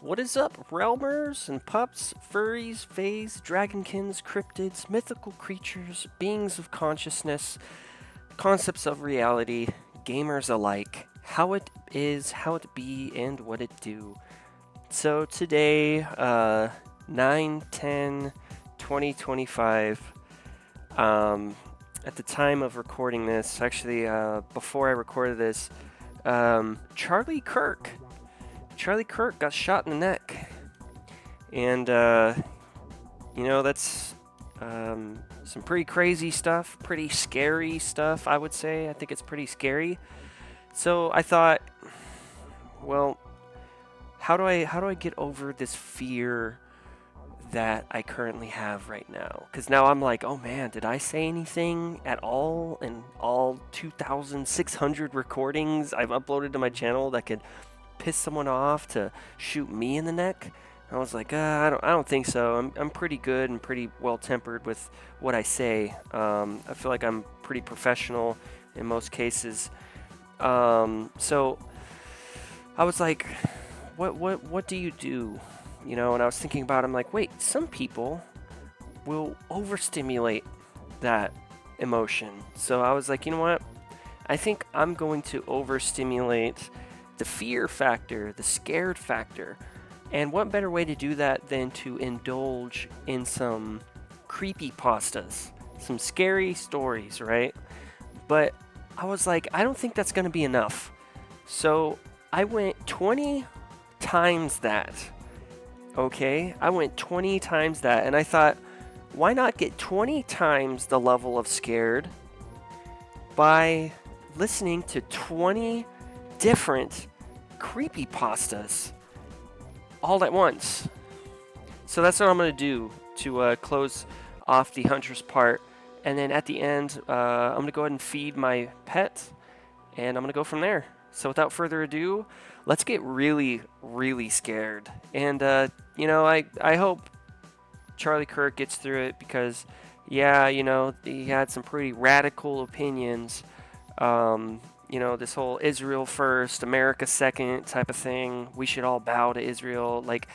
What is up, realmers and pups, furries, fays, dragonkins, cryptids, mythical creatures, beings of consciousness, concepts of reality, gamers alike, how it is, how it be, and what it do. So today, 9/10/2025, at the time of recording this, actually before I recorded this, Charlie Kirk got shot in the neck, and you know, that's some pretty crazy stuff, pretty scary stuff, I would say. I think it's pretty scary. So I thought, well, how do I get over this fear that I currently have right now? Because now I'm like, oh man, did I say anything at all in all 2,600 recordings I've uploaded to my channel that could piss someone off to shoot me in the neck? I was like, I don't think so. I'm pretty good and pretty well tempered with what I say. I feel like I'm pretty professional in most cases. So I was like, what do you do? You know, and I was thinking about it, I'm like, wait, some people will overstimulate that emotion. So I was like, you know what? I think I'm going to overstimulate the fear factor, the scared factor. And what better way to do that than to indulge in some creepypastas, some scary stories, right? But I was like, I don't think that's going to be enough. So I went 20 times that. Okay, I went 20 times that, and I thought, why not get 20 times the level of scared by listening to 20 different creepypastas all at once? So that's what I'm going to do to close off the Huntress part, and then at the end, I'm going to go ahead and feed my pet, and I'm going to go from there. So without further ado, let's get really, really scared. And, you know, I hope Charlie Kirk gets through it because, yeah, you know, he had some pretty radical opinions. You know, this whole Israel first, America second type of thing. We should all bow to Israel. Like,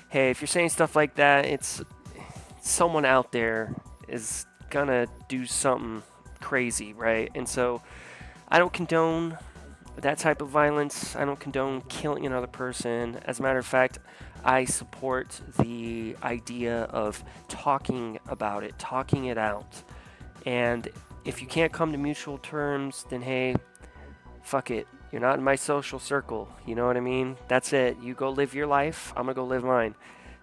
hey, if you're saying stuff like that, it's someone out there is gonna do something crazy, right? And so I don't condone that type of violence. I don't condone killing another person. As a matter of fact, I support the idea of talking about it, talking it out. And if you can't come to mutual terms, then hey, fuck it. You're not in my social circle. You know what I mean? That's it. You go live your life. I'm gonna go live mine.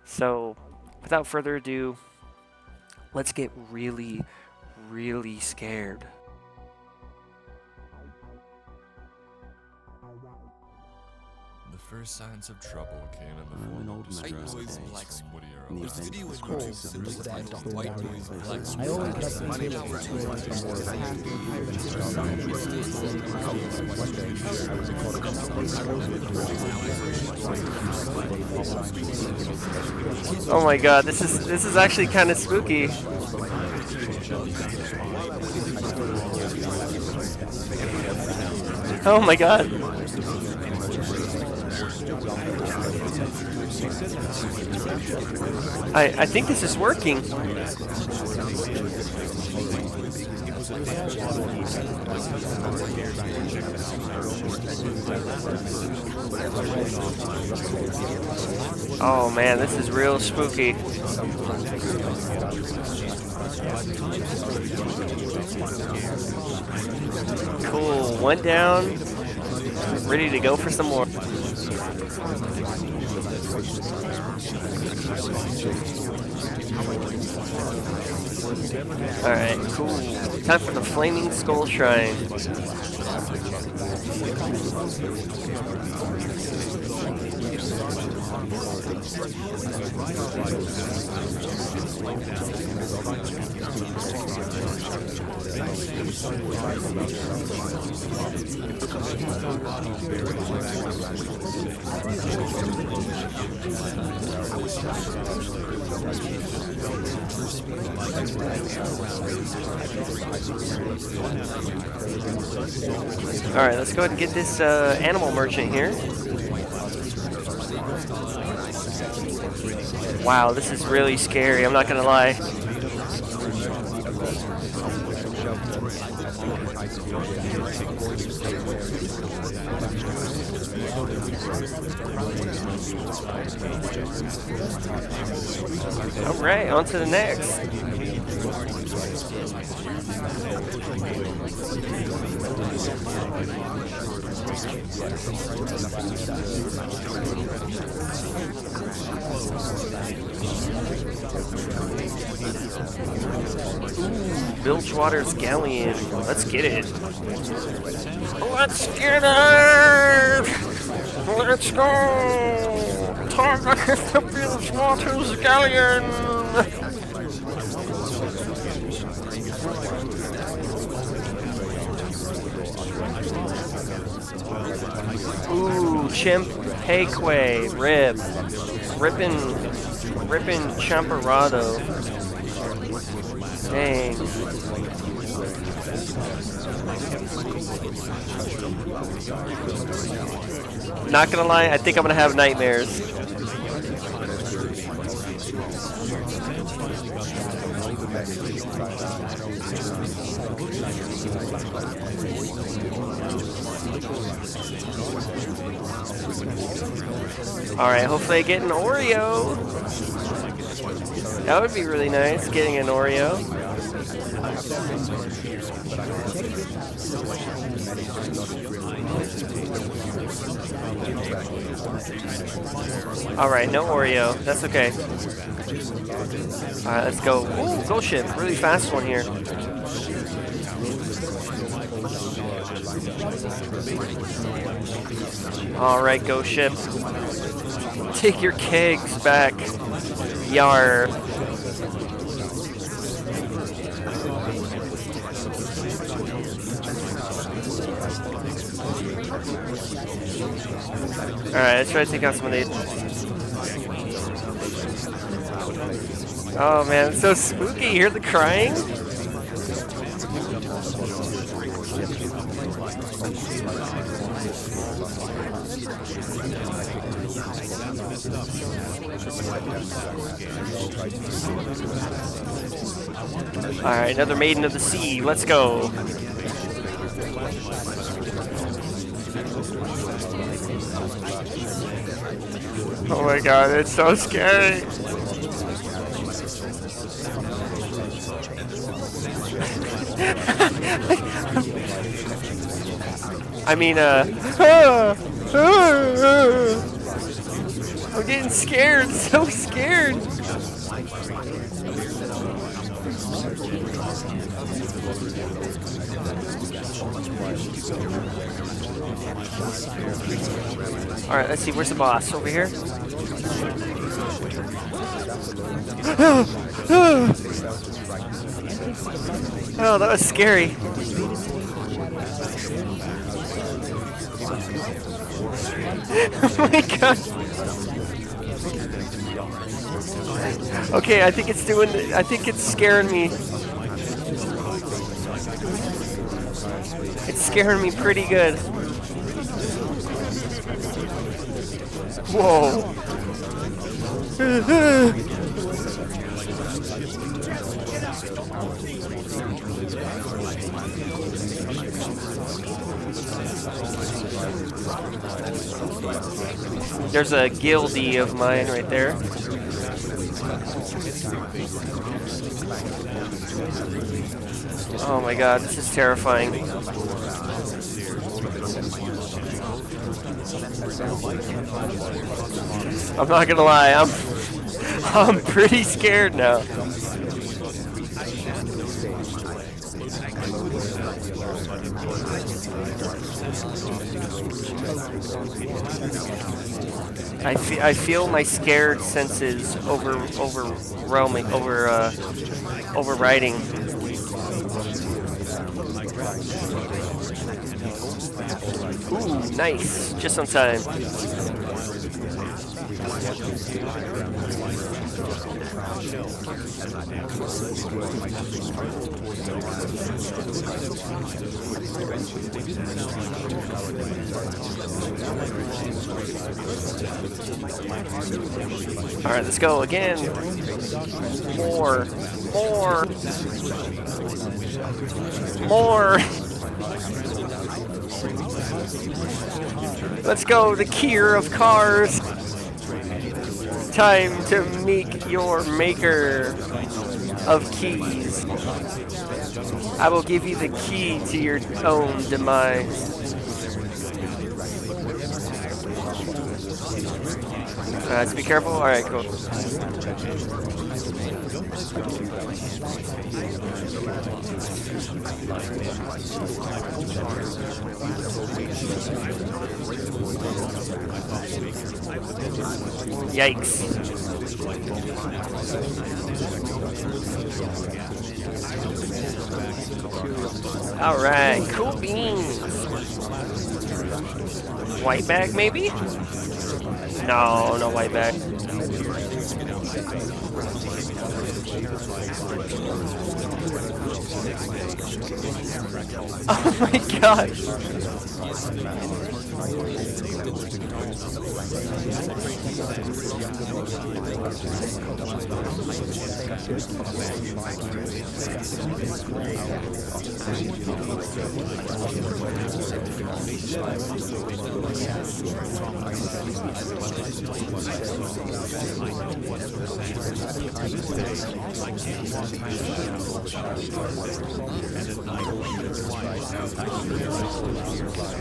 So, without further ado, let's get really, really scared. The first signs of trouble came in the form of distress calls from Whittier. This video is YouTube simply titled White Noise Black I always got some people to Oh my god, this is actually kind of spooky. Oh my god. I think this is working. Oh man, this is real spooky. Cool, one down. Ready to go for some more. Alright, cool. Time for the Flaming Skull Shrine. Alright, let's go ahead and get this animal merchant here. Wow, this is really scary. I'm not gonna lie. All right, on to the next. Bilgewater's Galleon. Let's get it. Let's get it! Let's go! Target the Bilgewater's Galleon! Ooh, Chimp, Hayquay, Rib, Rippin' Champerado. Dang. Not gonna lie, I think I'm gonna have nightmares. Alright, hopefully I get an Oreo. That would be really nice, getting an Oreo. Alright, no Oreo. That's okay. Alright, let's go. Ooh, go ship. Really fast one here. Alright, go ship. Take your kegs back. Yar. Alright, let's try to take out some of these. Oh man, it's so spooky. You hear the crying? Alright, another Maiden of the Sea. Let's go. Oh my god, it's so scary. I mean, I'm getting scared, so scared. Alright, let's see, where's the boss? Over here? Oh, that was scary. Oh my god. Okay, I think it's scaring me. It's scaring me pretty good. Whoa. There's a guildie of mine right there. Oh my god, this is terrifying. I'm not gonna lie, I'm pretty scared now. I feel my scared senses overwhelming, overriding. Ooh, nice, just on time. Alright, let's go again. More. More. More. Let's go, the Kier of cars. Time to meet your maker of keys. I will give you the key to your own demise. So be careful. Alright, cool. Yikes. Alright, cool beans. White bag, maybe? No, no white bag. Oh my gosh.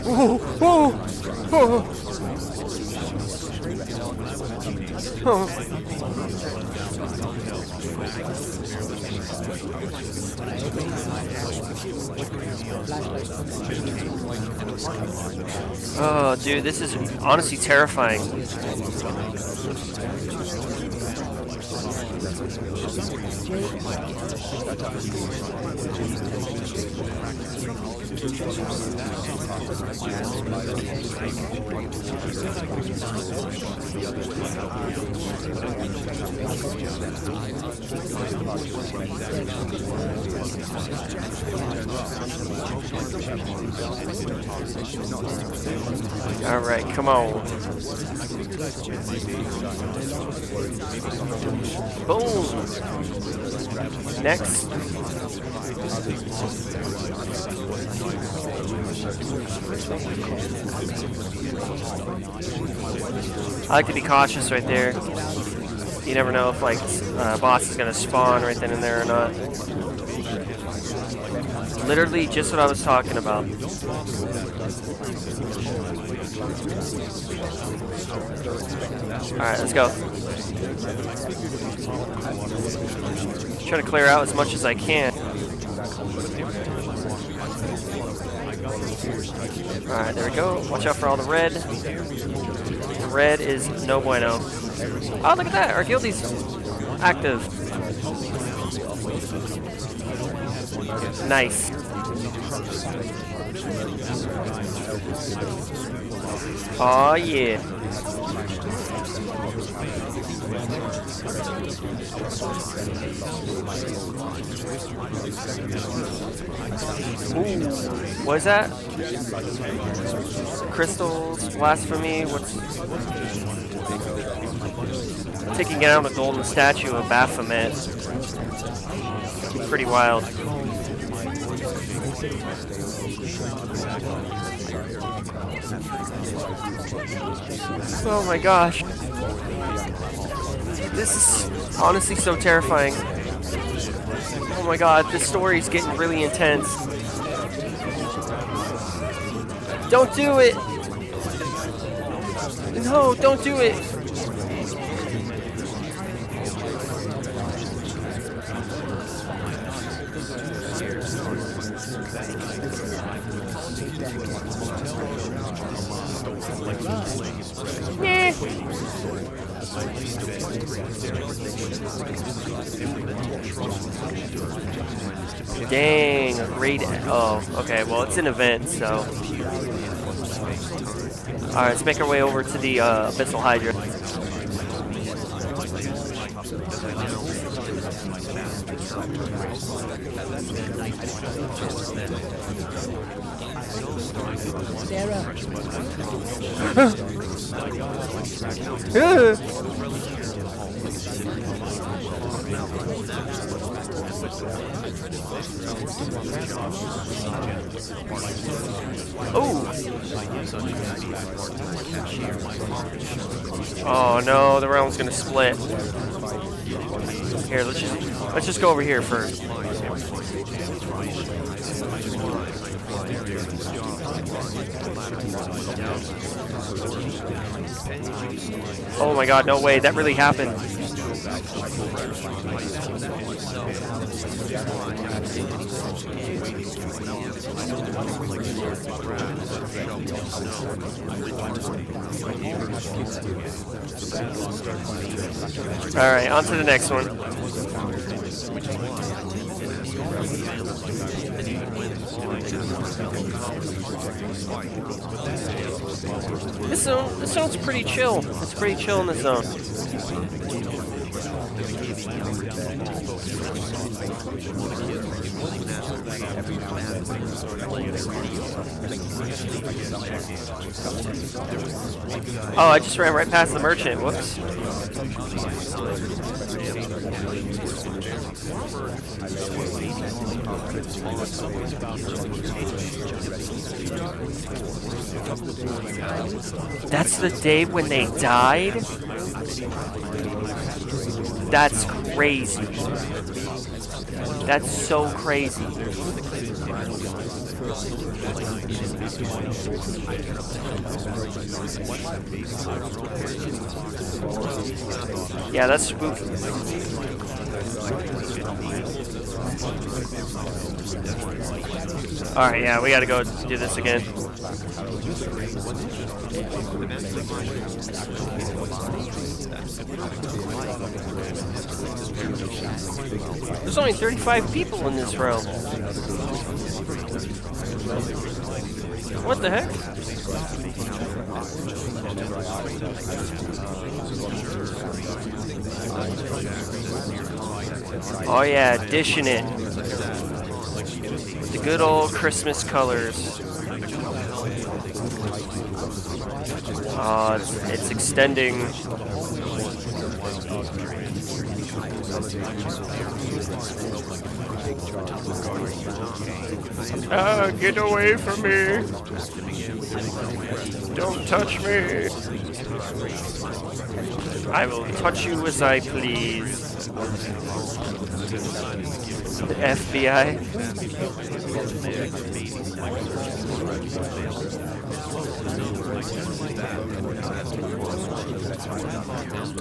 Whoa, whoa, whoa. Oh. Oh, dude, this is honestly terrifying. All right, come on. Boom. Next. I like to be cautious right there. You never know if like boss is gonna spawn right then and there or not. Literally just what I was talking about. Alright, let's go. Try to clear out as much as I can. Alright, there we go. Watch out for all the red. The red is no bueno. Oh, look at that! Our guildie's active. Nice. Oh yeah. Ooh, what is that? Crystals, blasphemy, what's... Taking down a golden statue of Baphomet. Pretty wild. Oh my gosh. This is honestly so terrifying. Oh my god, this story is getting really intense. Don't do it! No, don't do it! Dang, a raid. Oh, okay, well, it's an event, so. Alright, let's make our way over to the Abyssal Hydra. Oh! Oh no, the realm's gonna split. Here, let's just go over here first. Oh my god, no way, that really happened. Alright, on to the next one. This zone's pretty chill. It's pretty chill in this zone. Oh, I just ran right past the merchant. Whoops. That's the day when they died? That's crazy. That's so crazy. Yeah, that's spooky. Alright, yeah, we gotta go do this again. There's only 35 people in this realm. What the heck? Oh yeah, dishing it. With the good old Christmas colors. Oh, it's extending. Ah, get away from me. Don't touch me. I will touch you as I please. The FBI.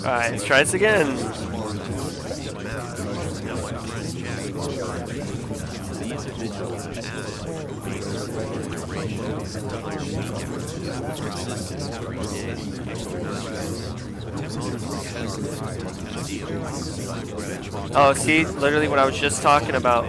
Alright, let's try this again. Oh, see, literally what I was just talking about.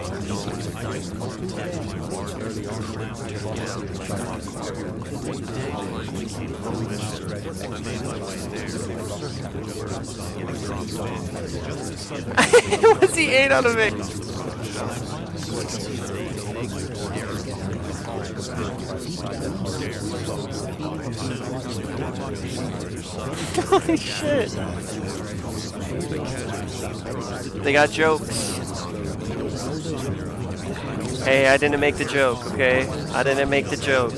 What's he ate out of it? Holy shit. They got jokes. Hey, I didn't make the joke, okay? I didn't make the joke.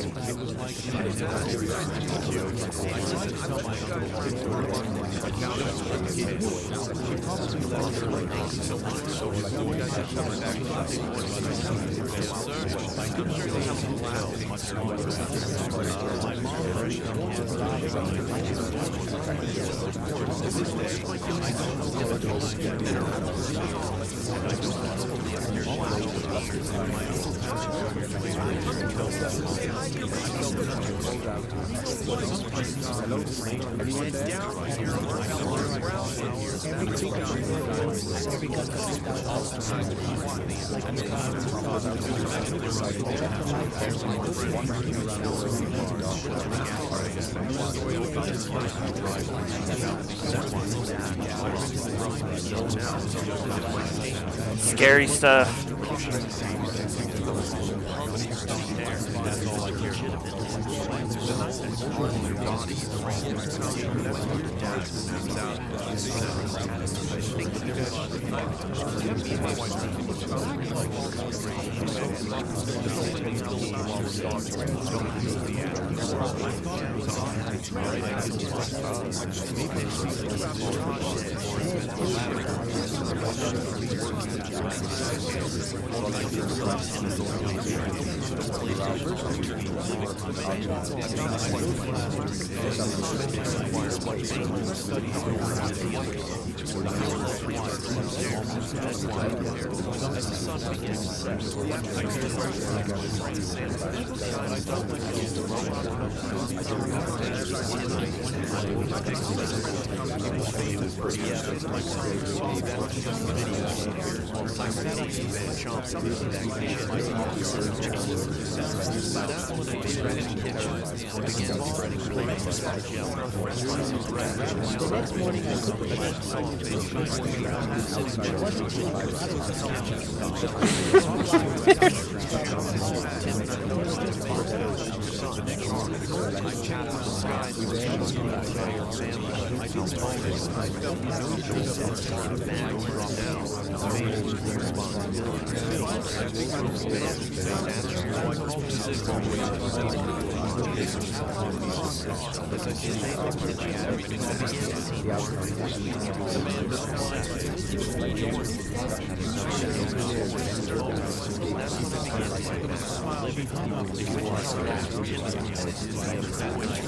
Scary stuff.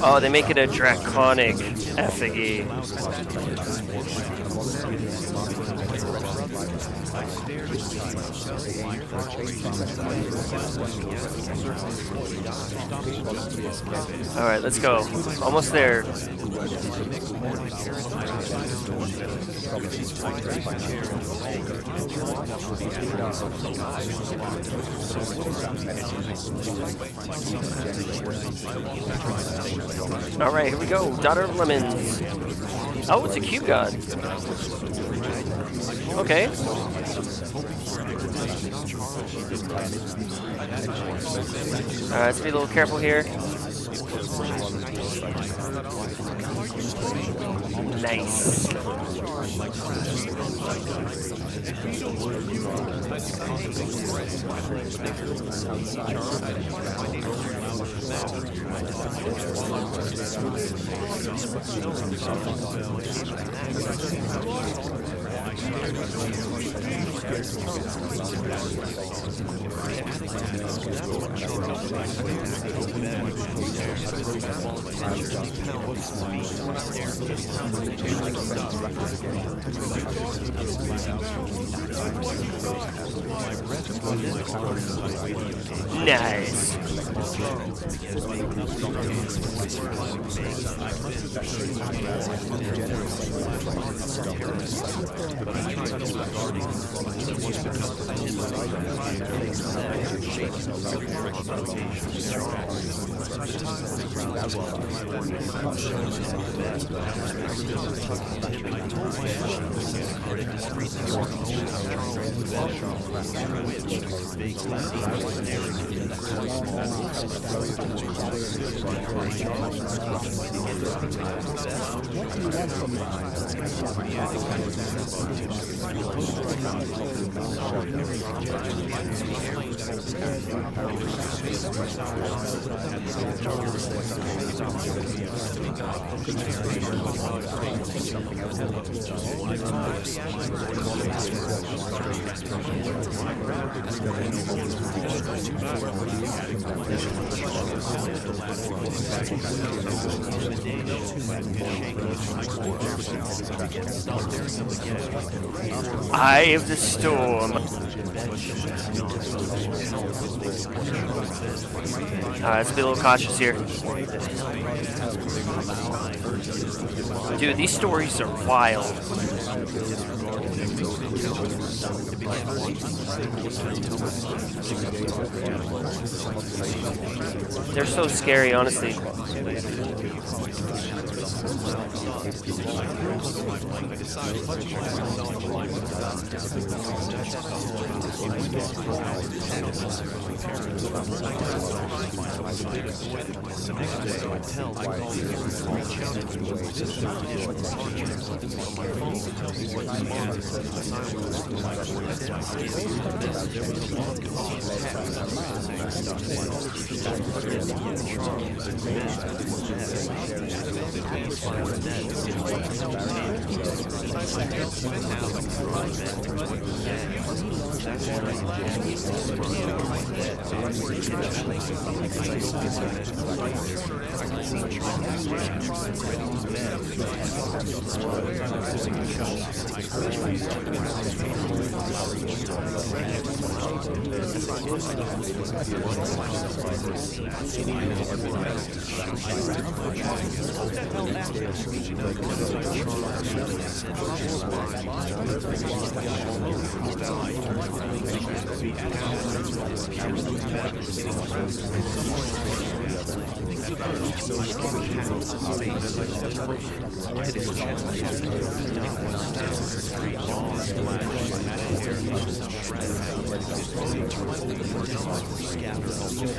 Oh, they make it a draconic effigy. Alright, let's go. Almost there. Alright, here we go. Daughter of Lemons. Oh, it's a cube god. Okay. Alright, let's be a little careful here. Nice. Nice. Eye of the Storm. Alright, let's be a little cautious here. Dude, these stories are wild. They're so scary, honestly.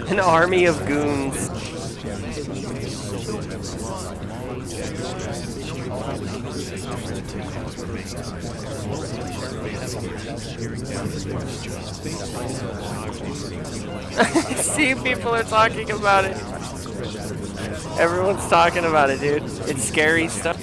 An army of goons. See, people are talking about it. Everyone's talking about it, dude. It's scary stuff.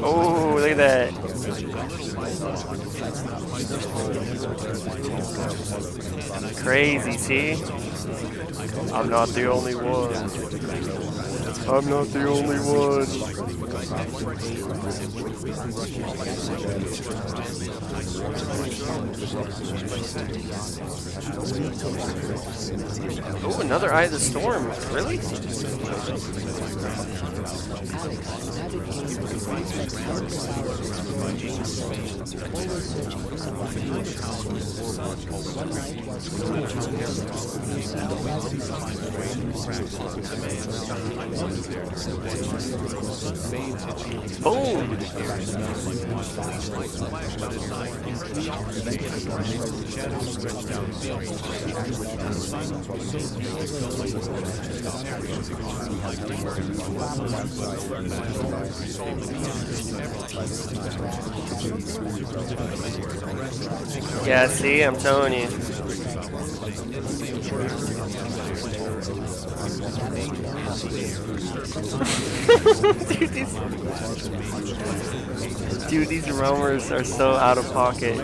Oh, look at that. Crazy, see? I'm not the only one. I'm not the only one. Oh, another Eye of the Storm. Really? Boom! Yeah, see, I'm telling you. Dude, these roamers are so out of pocket.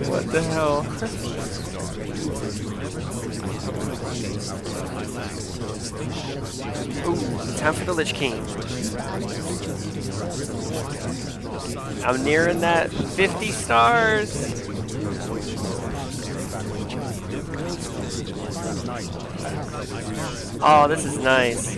What the hell? Ooh, time for the Lich King. I'm nearing that 50 stars. Oh, this is nice.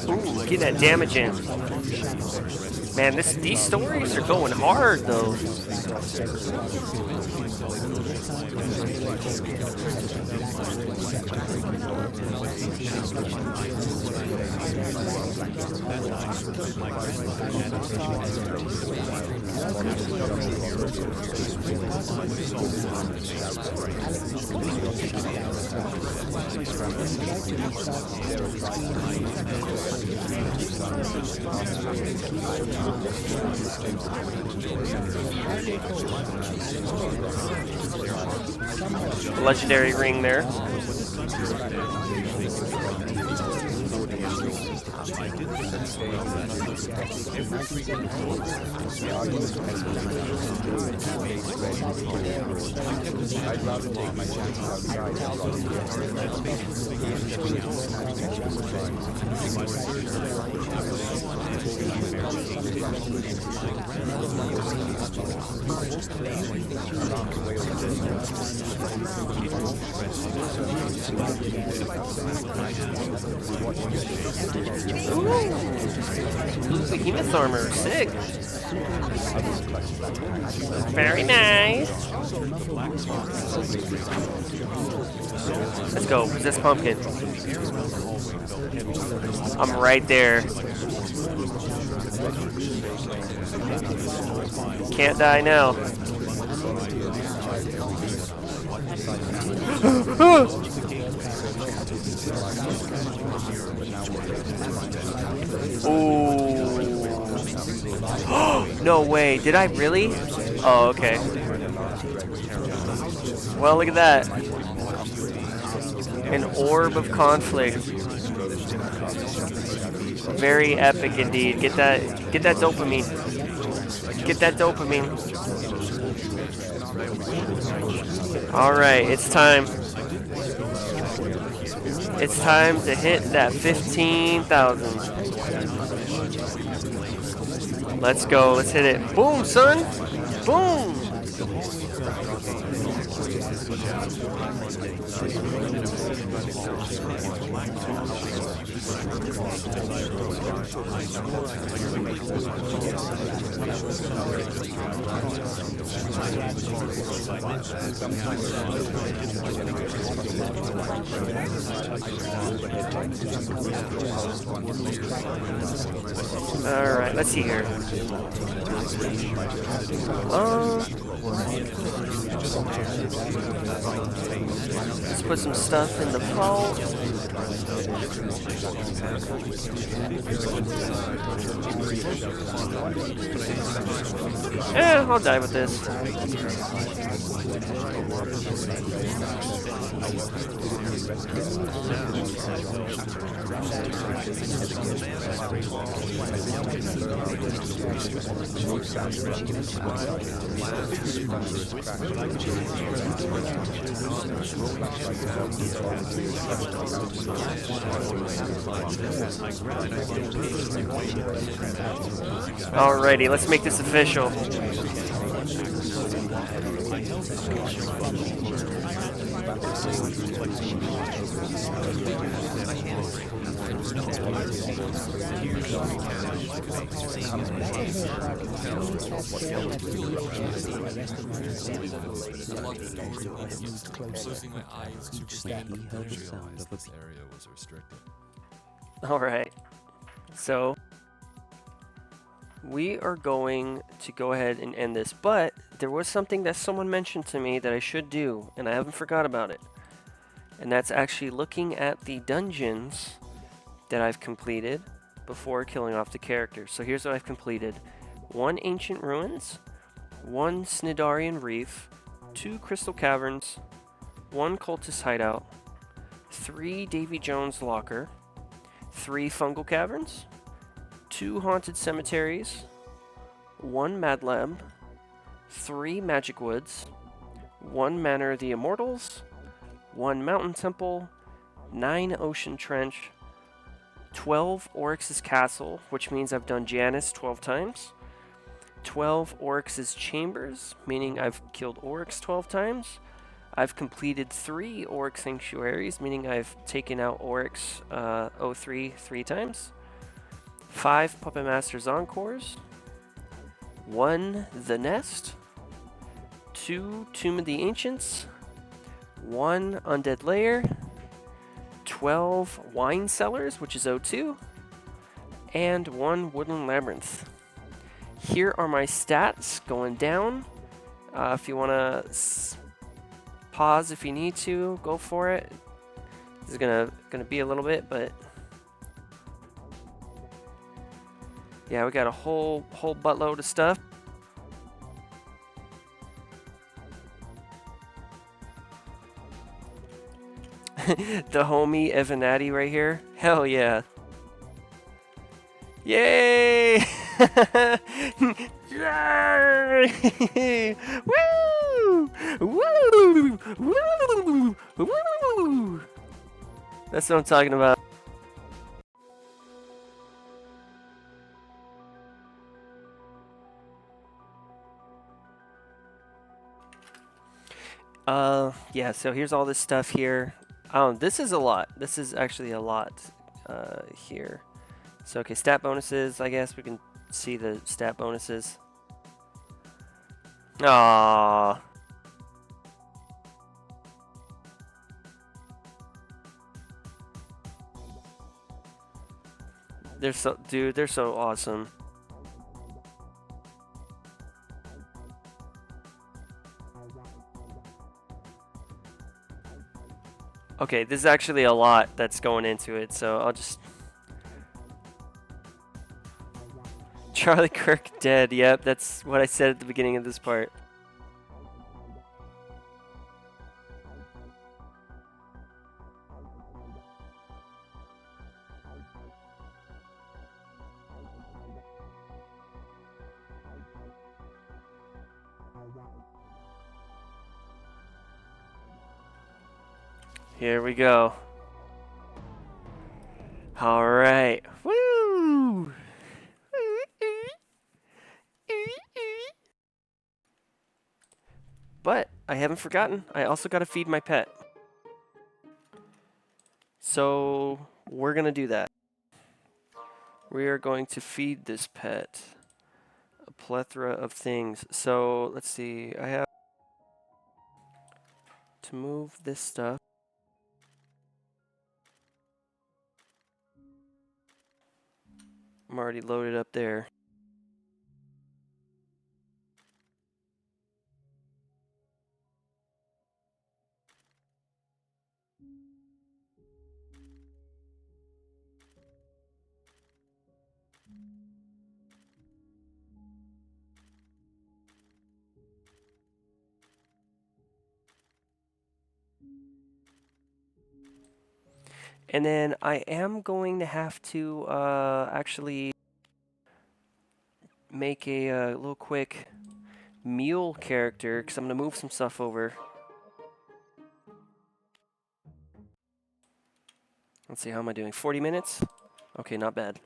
Ooh, get that damage in. Man, these stories are going hard though. Legendary ring there. Ooh, behemoth armor, sick. Very nice. Let's go, possess pumpkin. I'm right there. Can't die now. Ooh. No way. Did I really? Oh, okay. Well, look at that. An orb of conflict. Very epic indeed. Get that dopamine. Get that dopamine. All right, it's time. It's time to hit that 15,000. Let's go. Let's hit it. Boom, son. Boom. All right, let's see here. Let's put some stuff in the vault. I'll die with this. Alrighty, let's make this official. Closing my eyes to stand up and realize this area was restricted. Alright, so we are going to go ahead and end this, but there was something that someone mentioned to me that I should do, and I haven't forgot about it. And that's actually looking at the dungeons that I've completed before killing off the characters. So here's what I've completed. 1 Ancient Ruins, 1 Snidarian Reef, 2 Crystal Caverns, 1 Cultist Hideout, 3 Davy Jones Locker, 3 Fungal Caverns, 2 Haunted Cemeteries, 1 Mad Lab, 3 Magic Woods, 1 Manor of the Immortals, 1 Mountain Temple, 9 Ocean Trench, 12 Oryx's Castle, which means I've done Janus 12 times, 12 Oryx's Chambers, meaning I've killed Oryx 12 times. I've completed 3 Oryx Sanctuaries, meaning I've taken out Oryx 03 3 times. 5 Puppet Master's Encores, 1 The Nest, 2 Tomb of the Ancients, 1 Undead Lair, 12 Wine Cellars, which is 02, and 1 Woodland Labyrinth. Here are my stats going down. If you want to pause if you need to, go for it. This is gonna be a little bit, but yeah, we got a whole buttload of stuff. The homie Evanati right here. Hell yeah. Yay! Yay! Woo! Woo! Woo! Woo! That's what I'm talking about. Yeah, so here's all this stuff here. This is a lot. This is actually a lot here. So, okay, stat bonuses. I guess we can see the stat bonuses. Aww. They're so, dude, they're so awesome. Okay, this is actually a lot that's going into it, so I'll just... Charlie Kirk dead, yep, that's what I said at the beginning of this part. Here we go. All right. Woo! But I haven't forgotten. I also got to feed my pet. So we're going to do that. We are going to feed this pet a plethora of things. So let's see. I have to move this stuff. I'm already loaded up there. And then I am going to have to actually make a little quick mule character because I'm going to move some stuff over. Let's see, how am I doing? 40 minutes? Okay, not bad.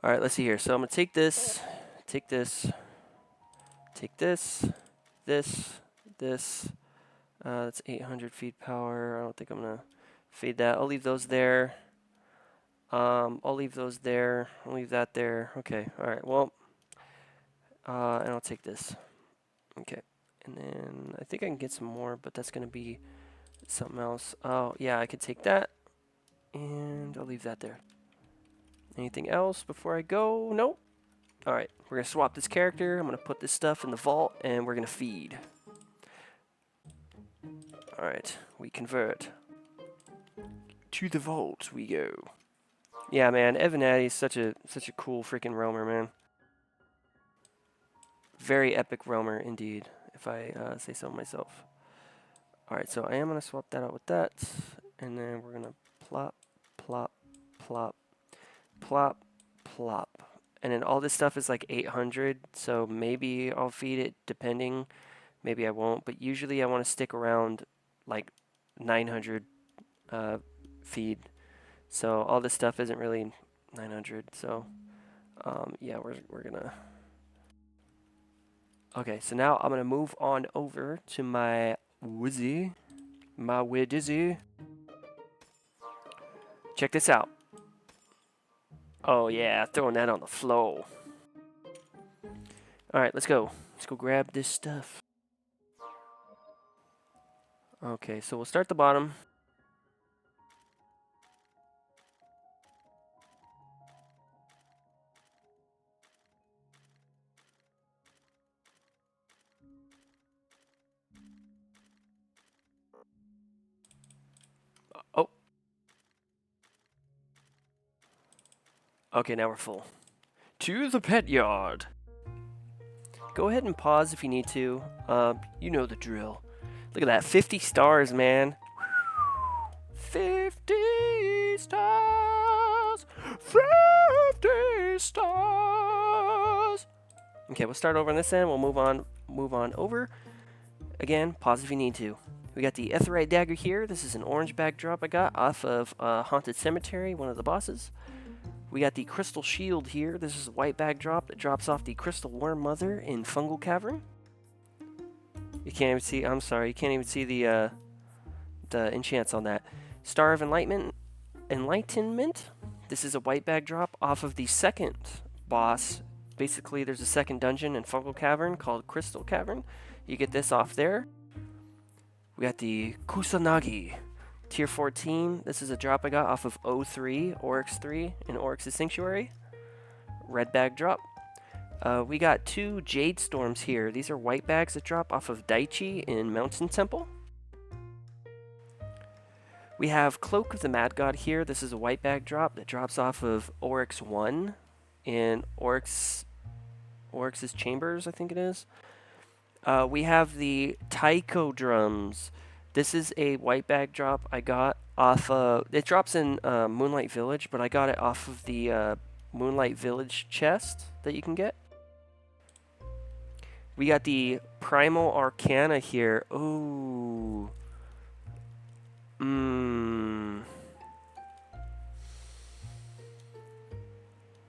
All right, let's see here. So I'm going to take this, take this, take this, this. That's 800 feed power. I don't think I'm going to feed that. I'll leave those there. I'll leave those there. I'll leave that there. Okay, all right, well, and I'll take this. Okay, and then I think I can get some more, but that's going to be something else. Oh, yeah, I could take that, and I'll leave that there. Anything else before I go? Nope. All right, we're going to swap this character. I'm going to put this stuff in the vault, and we're going to feed. All right, we convert. To the vault we go. Yeah, man, Evan Addy is such a cool freaking roamer, man. Very epic roamer indeed, if I say so myself. All right, so I am going to swap that out with that, and then we're going to plop, plop, plop, plop, plop. And then all this stuff is like 800, so maybe I'll feed it depending. Maybe I won't, but usually I want to stick around like 900 feed. So all this stuff isn't really 900, so yeah, we're gonna... Okay, so now I'm gonna move on over to my Wizzy. My Widizzy. Check this out. Oh yeah, throwing that on the floor. Alright, let's go. Let's go grab this stuff. Okay, so we'll start at the bottom. Oh. Okay, now we're full. To the pet yard. Go ahead and pause if you need to. You know the drill. Look at that, 50 stars, man. 50 stars. 50 stars. Okay, we'll start over on this end. We'll move on over. Again, pause if you need to. We got the Etherite dagger here. This is an orange bag drop I got off of Haunted Cemetery, one of the bosses. We got the crystal shield here. This is a white bag drop that drops off the crystal worm mother in Fungal Cavern. You can't even see, I'm sorry, you can't even see the enchants on that. Star of Enlightenment. This is a white bag drop off of the second boss. Basically, there's a second dungeon in Fungal Cavern called Crystal Cavern. You get this off there. We got the Kusanagi. Tier 14, this is a drop I got off of O3, Oryx 3, in Oryx's Sanctuary. Red bag drop. We got 2 Jade Storms here. These are white bags that drop off of Daichi in Mountain Temple. We have Cloak of the Mad God here. This is a white bag drop that drops off of Oryx 1 in Oryx's Chambers, I think it is. We have the Taiko Drums. This is a white bag drop I got off it drops in Moonlight Village, but I got it off of the Moonlight Village chest that you can get. We got the Primal Arcana here. Ooh.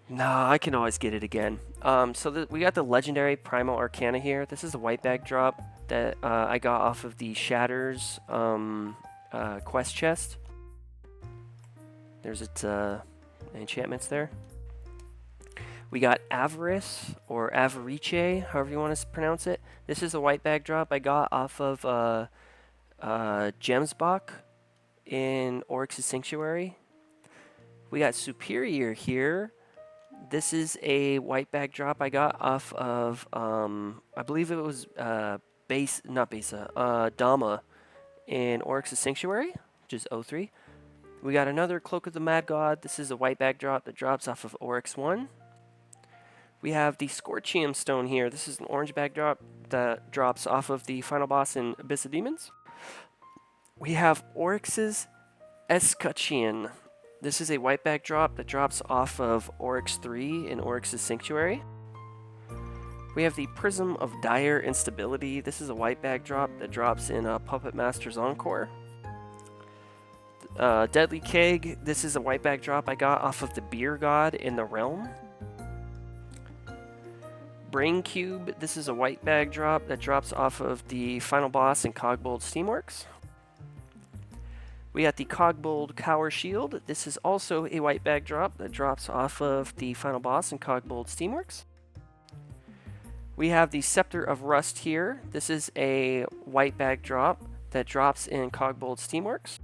Nah, I can always get it again. So we got the legendary Primal Arcana here. This is a white bag drop that I got off of the Shatters quest chest. There's its enchantments there. We got Avarice, or Avarice, however you want to pronounce it. This is a white bag drop I got off of Gemsbach in Oryx's Sanctuary. We got Superior here. This is a white bag drop I got off of, I believe it was Dama in Oryx's Sanctuary, which is O3. We got another Cloak of the Mad God. This is a white bag drop that drops off of Oryx 1. We have the Scorchium Stone here. This is an orange bag drop that drops off of the final boss in Abyss of Demons. We have Oryx's Escutcheon. This is a white bag drop that drops off of Oryx 3 in Oryx's Sanctuary. We have the Prism of Dire Instability. This is a white bag drop that drops in Puppet Master's Encore. Deadly Keg. This is a white bag drop I got off of the Beer God in the Realm. Brain Cube. This is a white bag drop that drops off of the final boss in Cogbold Steamworks. We got the Cogbold Cower Shield. This is also a white bag drop that drops off of the final boss in Cogbold Steamworks. We have the Scepter of Rust here. This is a white bag drop that drops in Cogbold Steamworks.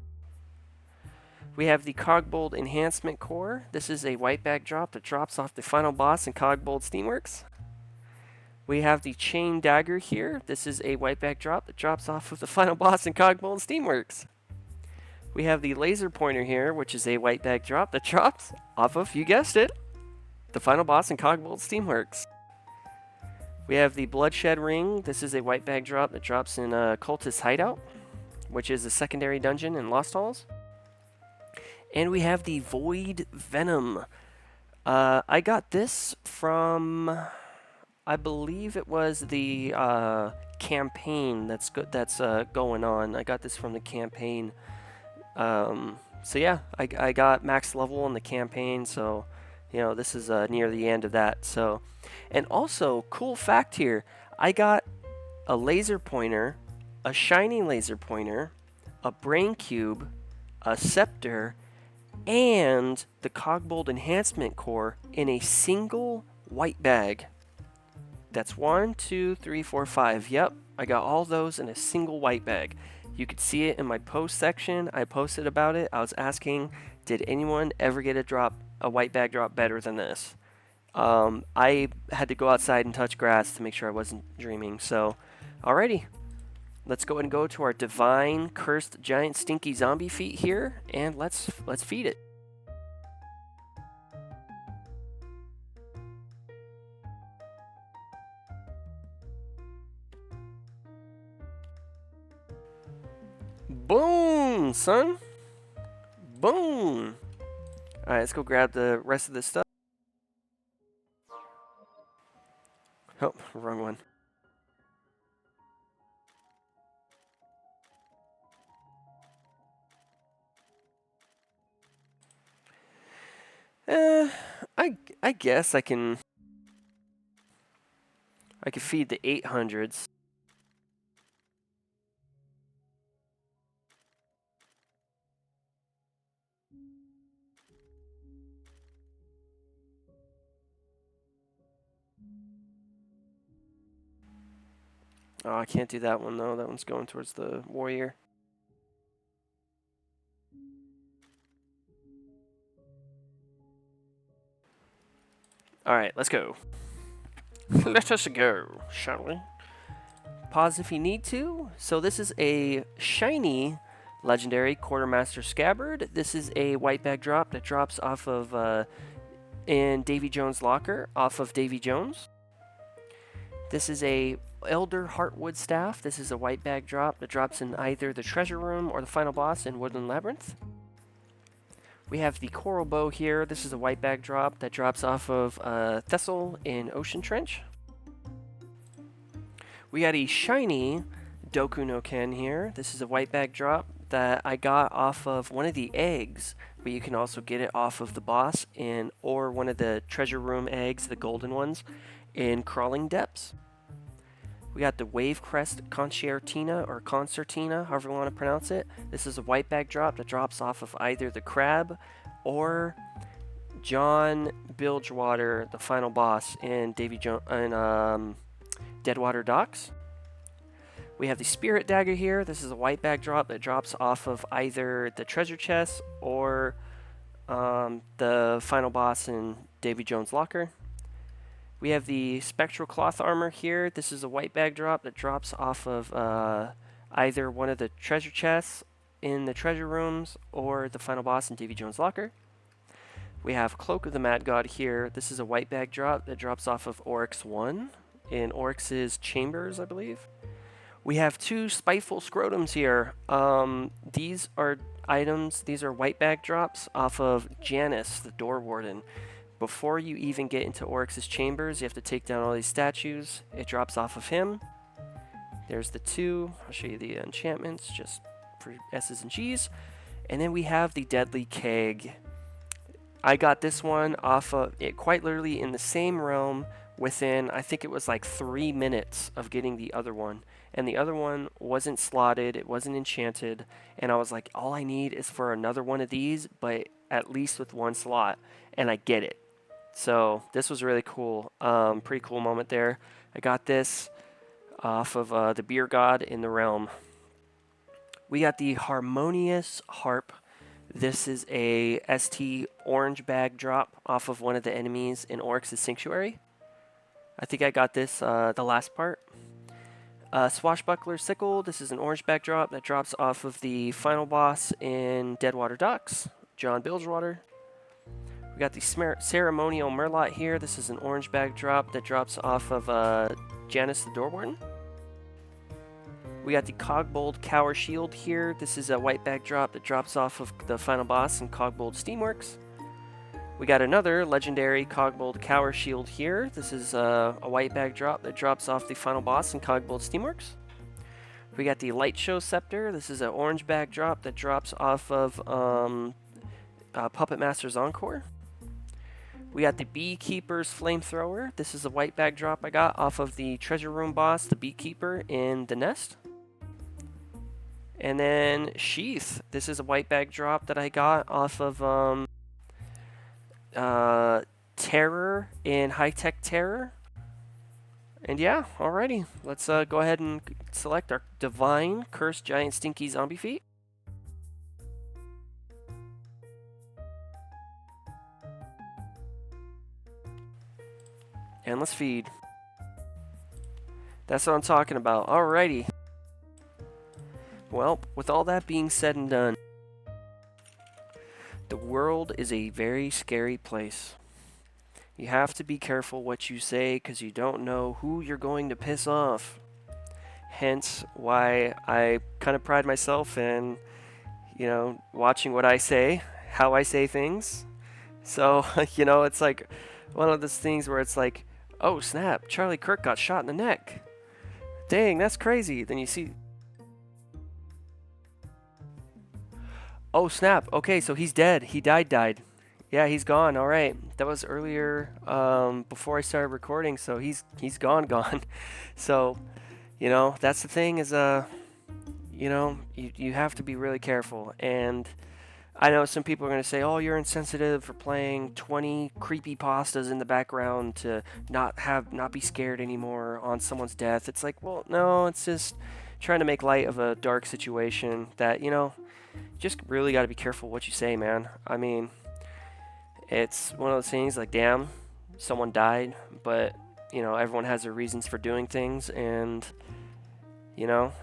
We have the Cogbold Enhancement Core. This is a white bag drop that drops off the final boss in Cogbold Steamworks. We have the Chain Dagger here. This is a white bag drop that drops off of the final boss in Cogbold Steamworks. We have the Laser Pointer here, which is a white bag drop that drops off of, you guessed it, the final boss in Cogbold Steamworks. We have the Bloodshed Ring. This is a white bag drop that drops in Cultist Hideout, which is a secondary dungeon in Lost Halls. And we have the Void Venom. I got this from, I believe it was the campaign that's going on. I got this from the campaign. So yeah, I got max level in the campaign, so you know, this is near the end of that. So, and also, cool fact here, I got a laser pointer, a shiny laser pointer, a brain cube, a scepter, and the Cogbold Enhancement Core in a single white bag. That's 1, 2, 3, 4, 5. Yep, I got all those in a single white bag. You could see it in my post section. I posted about it. I was asking, did anyone ever get a white bag drop better than this? I had to go outside and touch grass to make sure I wasn't dreaming. So, alrighty. Let's go ahead and go to our divine cursed giant stinky zombie feet here, and let's feed it. Boom, son. Boom. Alright, let's go grab the rest of this stuff. Oh, wrong one. I guess I can feed the 800s. Oh, I can't do that one though. That one's going towards the warrior. Alright, let's go. Let us go, shall we? Pause if you need to. So this is a shiny legendary Quartermaster Scabbard. This is a white bag drop that drops off of in Davy Jones' locker, off of Davy Jones. This is a Elder Heartwood Staff. This is a white bag drop that drops in either the treasure room or the final boss in Woodland Labyrinth. We have the Coral Bow here. This is a white bag drop that drops off of Thessal in Ocean Trench. We got a shiny Doku no Ken here. This is a white bag drop that I got off of one of the eggs, but you can also get it off of the boss or one of the treasure room eggs, the golden ones, in Crawling Depths. We got the Wave Crest Concertina, or Concertina, however you want to pronounce it. This is a white bag drop that drops off of either the Crab or John Bilgewater, the final boss in Deadwater Docks. We have the Spirit Dagger here. This is a white bag drop that drops off of either the treasure chest or the final boss in Davy Jones' locker. We have the Spectral Cloth Armor here. This is a white bag drop that drops off of either one of the treasure chests in the treasure rooms or the final boss in Davy Jones' locker. We have Cloak of the Mad God here. This is a white bag drop that drops off of Oryx 1 in Oryx's chambers, I believe. We have 2 Spiteful Scrotums here. These are items, these are white bag drops off of Janus, the Door Warden. Before you even get into Oryx's chambers, you have to take down all these statues. It drops off of him. There's the 2. I'll show you the enchantments just for S's and G's. And then we have the Deadly Keg. I got this one off of it quite literally in the same realm within, I think it was like 3 minutes of getting the other one. And the other one wasn't slotted, it wasn't enchanted, and I was like, all I need is for another one of these, but at least with 1 slot, and I get it. So this was really cool. Pretty cool moment there. I got this off of the Beer God in the realm. We got the Harmonious Harp. This is a ST orange bag drop off of one of the enemies in Oryx's Sanctuary. I think I got this the last part. Swashbuckler Sickle. This is an orange bag drop that drops off of the final boss in Deadwater Docks, John Bilgewater. We got the Ceremonial Murloc here. This is an orange bag drop that drops off of Janus the Door Warden. We got the Cogbold Cower Shield here. This is a white bag drop that drops off of the final boss in Cogbold Steamworks. We got another legendary Cogbold Cower Shield here. This is a white bag drop that drops off the final boss in Cogbold Steamworks. We got the Light Show Scepter. This is an orange bag drop that drops off of Puppet Master's Encore. We got the Beekeeper's Flamethrower. This is a white bag drop I got off of the Treasure Room boss, the Beekeeper in the Nest. And then Sheath. This is a white bag drop that I got off of Terror in High Tech Terror. And yeah, alrighty. Let's go ahead and select our Divine Cursed Giant Stinky Zombie Feet. And let's feed. That's what I'm talking about. Alrighty. Well, with all that being said and done, the world is a very scary place. You have to be careful what you say because you don't know who you're going to piss off. Hence why I kind of pride myself in, watching what I say, how I say things. So, it's like one of those things where it's like, oh snap, Charlie Kirk got shot in the neck. Dang, that's crazy. Then you see, oh snap, okay, so he's dead. He died. Yeah, he's gone. All right. That was earlier before I started recording, so he's gone. So, that's the thing is, you have to be really careful. And I know some people are going to say, oh, you're insensitive for playing 20 creepy pastas in the background to not be scared anymore on someone's death. It's like, well, no, it's just trying to make light of a dark situation that, just really got to be careful what you say, man. I mean, it's one of those things like, damn, someone died, but, everyone has their reasons for doing things, and,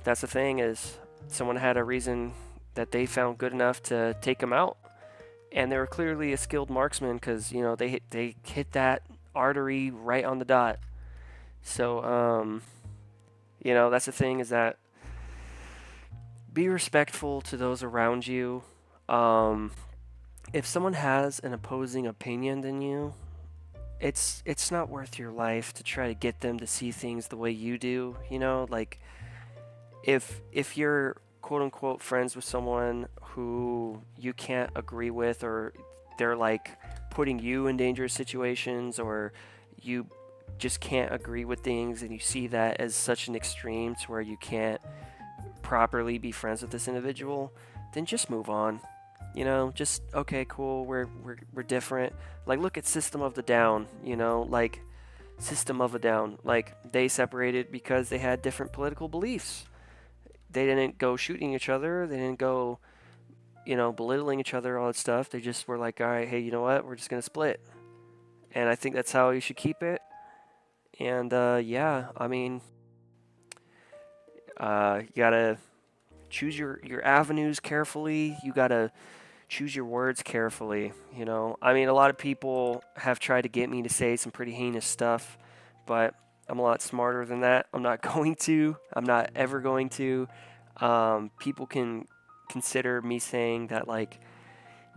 that's the thing is someone had a reason that they found good enough to take him out, and they were clearly a skilled marksman because, they hit that artery right on the dot. So, that's the thing is that be respectful to those around you. If someone has an opposing opinion than you, it's not worth your life to try to get them to see things the way you do. Like if you're quote unquote friends with someone who you can't agree with, or they're like putting you in dangerous situations, or you just can't agree with things, and you see that as such an extreme to where you can't properly be friends with this individual, then just move on. Just okay, cool, we're different. Like, look at System of the Down, like System of a Down, like they separated because they had different political beliefs. They didn't go shooting each other, they didn't go belittling each other, all that stuff. They just were like, all right, hey, you know what, we're just gonna split. And I think that's how you should keep it. And yeah, I mean, you gotta choose your avenues carefully. You gotta choose your words carefully. You know, I mean, a lot of people have tried to get me to say some pretty heinous stuff, but I'm a lot smarter than that. I'm not going to. I'm not ever going to. People can consider me saying that, like,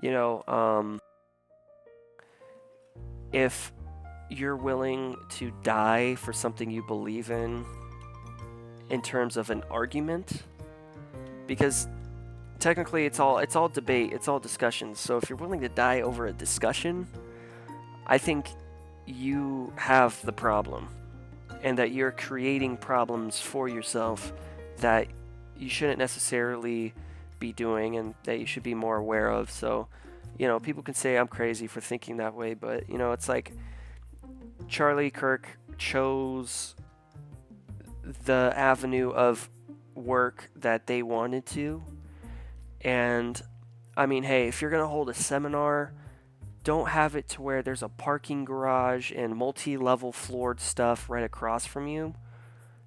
you know, if you're willing to die for something you believe in terms of an argument, because technically it's all debate, it's all discussion. So if you're willing to die over a discussion, I think you have the problem, and that you're creating problems for yourself that you shouldn't necessarily be doing, and that you should be more aware of. So, you know, people can say I'm crazy for thinking that way, but, you know, it's like Charlie Kirk chose the avenue of work that they wanted to. And I mean, hey, if you're going to hold a seminar, don't have it to where there's a parking garage and multi-level floored stuff right across from you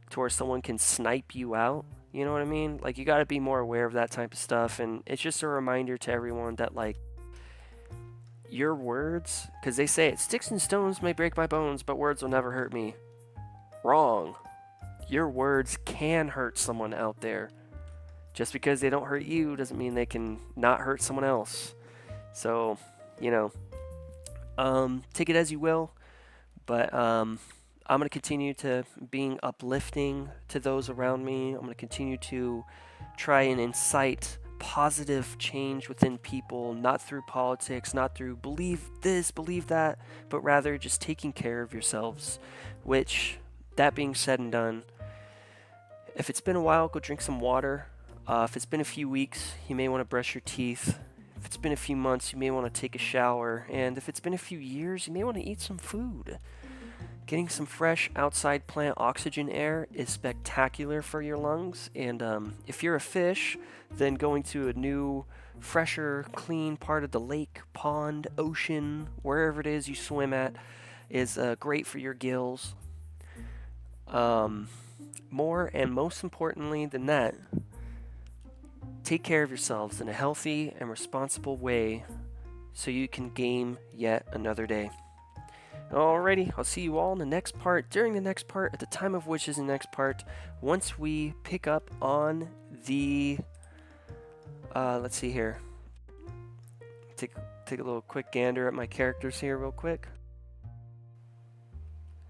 to where someone can snipe you out. You know what I mean? Like, you got to be more aware of that type of stuff. And it's just a reminder to everyone that, like, your words, because they say it, sticks and stones may break my bones, but words will never hurt me. Wrong. Your words can hurt someone out there. Just because they don't hurt you doesn't mean they can not hurt someone else. So, you know, take it as you will, but I'm going to continue to being uplifting to those around me. I'm going to continue to try and incite positive change within people, not through politics, not through believe this, believe that, but rather just taking care of yourselves. Which, that being said and done, if it's been a while, go drink some water. If it's been a few weeks, you may want to brush your teeth. If it's been a few months, you may want to take a shower. And if it's been a few years, you may want to eat some food. Getting some fresh outside plant oxygen air is spectacular for your lungs. And if you're a fish, then going to a new, fresher, clean part of the lake, pond, ocean, wherever it is you swim at, is great for your gills. More and most importantly than that, take care of yourselves in a healthy and responsible way so you can game yet another day. Alrighty, I'll see you all in the next part, during the next part, at the time of which is the next part, once we pick up on the, let's see here, take a little quick gander at my characters here real quick.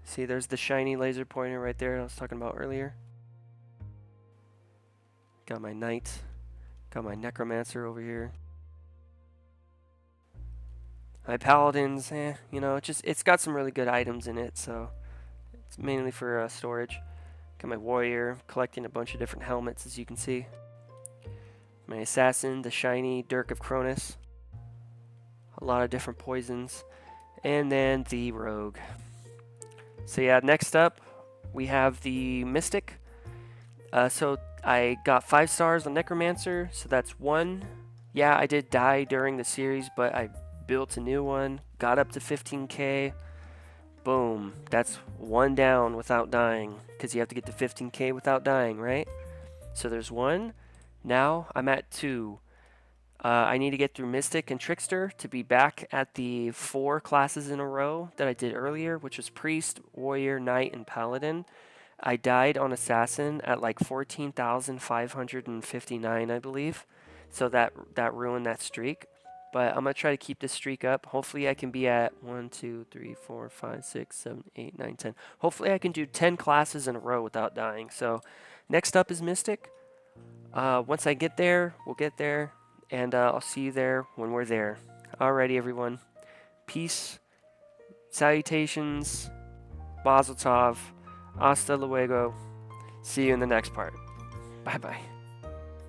See, there's the shiny laser pointer right there I was talking about earlier. Got my knight, got my necromancer over here. My paladins, you know, it's got some really good items in it, so it's mainly for storage. Got my warrior, collecting a bunch of different helmets, as you can see. My assassin, the shiny Dirk of Cronus. A lot of different poisons. And then the rogue. So yeah, next up, we have the mystic. So I got 5 stars on necromancer, so that's 1. Yeah, I did die during the series, but I built a new one, got up to 15k. Boom, that's 1 down without dying, because you have to get to 15k without dying, right? So there's 1. Now I'm at 2. I need to get through Mystic and Trickster to be back at the 4 classes in a row that I did earlier, which was Priest, Warrior, Knight, and Paladin. I died on Assassin at like 14,559, I believe. So that ruined that streak. But I'm going to try to keep this streak up. Hopefully I can be at 1, 2, 3, 4, 5, 6, 7, 8, 9, 10. Hopefully I can do 10 classes in a row without dying. So next up is Mystic. Once I get there, we'll get there. And I'll see you there when we're there. Alrighty, everyone. Peace. Salutations. Mazel tov. Hasta luego. See you in the next part. Bye-bye.